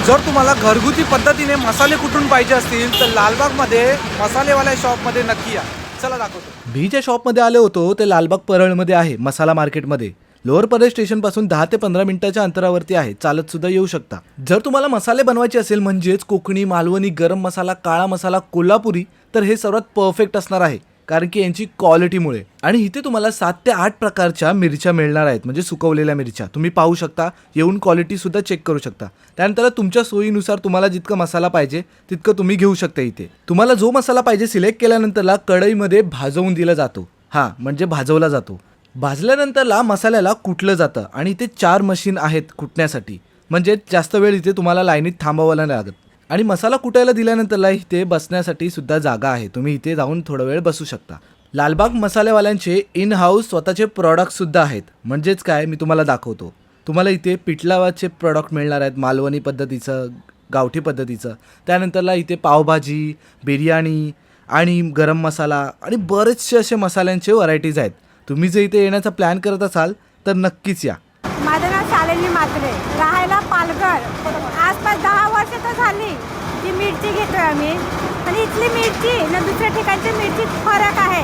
जर तुम्हाला घरगुती पद्धतीने मसाले कुटून पाहिजे असतील तर लालबागमध्ये मसालेवाल्या शॉपमध्ये नक्की या. चला दाखवतो. मी ज्या शॉपमध्ये आलो होतो ते लालबाग परळमध्ये आहे, मसाला मार्केटमध्ये. लोअर परळ स्टेशनपासून 10 ते 15 मिनिटाच्या अंतरावरती आहे. चालत सुद्धा येऊ शकता. जर तुम्हाला मसाले बनवायचे असेल म्हणजेच कोकणी, मालवणी, गरम मसाला, काळा मसाला, कोल्हापुरी तर हे सर्वात परफेक्ट असणार आहे, कारण की यांची क्वालिटीमुळे. आणि इथे तुम्हाला 7 ते 8 प्रकारच्या मिरच्या मिळणार आहेत, म्हणजे सुकवलेल्या मिरच्या. तुम्ही पाहू शकता, येऊन क्वालिटी सुद्धा चेक करू शकता. त्यानंतर तुमच्या सोयीनुसार तुम्हाला जितका मसाला पाहिजे तितकं तुम्ही घेऊ शकता. इथे तुम्हाला जो मसाला पाहिजे सिलेक्ट केल्यानंतरला कढईमध्ये भाजवून दिला जातो. म्हणजे भाजवला जातो. भाजल्यानंतरला मसाल्याला कुटलं जातं आणि इथे 4 मशीन आहेत कुटण्यासाठी, म्हणजे जास्त वेळ इथे तुम्हाला लाईनीत थांबावं नाही लागत. आणि मसाला कुटायला दिल्यानंतरला इथे बसण्यासाठी सुद्धा जागा आहे, तुम्ही इथे जाऊन थोडा वेळ बसू शकता. लालबाग मसालेवाल्यांचे इन हाऊस स्वतःचे प्रॉडक्ट सुद्धा आहेत. म्हणजेच काय, मी तुम्हाला दाखवतो. तुम्हाला इथे पिठलावाचे प्रॉडक्ट मिळणार आहेत, मालवणी पद्धतीचं, गावठी पद्धतीचं. त्यानंतरला इथे पावभाजी, बिर्याणी आणि गरम मसाला आणि बरेचसे असे मसाल्यांचे व्हरायटीज आहेत. तुम्ही जर इथे येण्याचा प्लॅन करत असाल तर नक्कीच या. माझं नाव शालिनी म्हात्रे, राहायला पालघर. आसपास 10 वर्ष तर झाली की मिरची घेतोय आम्ही. आणि इथली मिरची ना दुसऱ्या ठिकाणची मिरची फरक आहे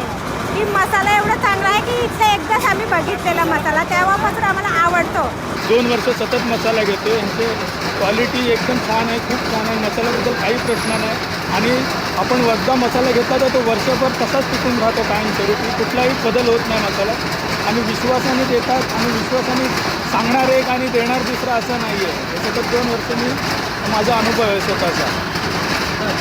की मसाला एवढा चांगला आहे की इथला एकदाच आम्ही बघितलेला मसाला, तेव्हापासून आम्हाला आवडतो. 2 वर्ष सतत मसाला घेतो. यांचे क्वालिटी एकदम छान आहे, खूप छान आहे. मसाल्याबद्दल काही प्रश्न नाही. आणि आपण एकदा मसाला घेतला तर तो वर्षभर तसाच टिकून राहतो कायमस्वरूपी, कुठलाही बदल होत नाही मसाला. आणि विश्वासाने देतात आणि विश्वासाने सांगणार एक आणि देणार दुसरा असं नाही आहे. त्याच्यात 2 वर्ष मी माझा अनुभव आहे स्वतःचा.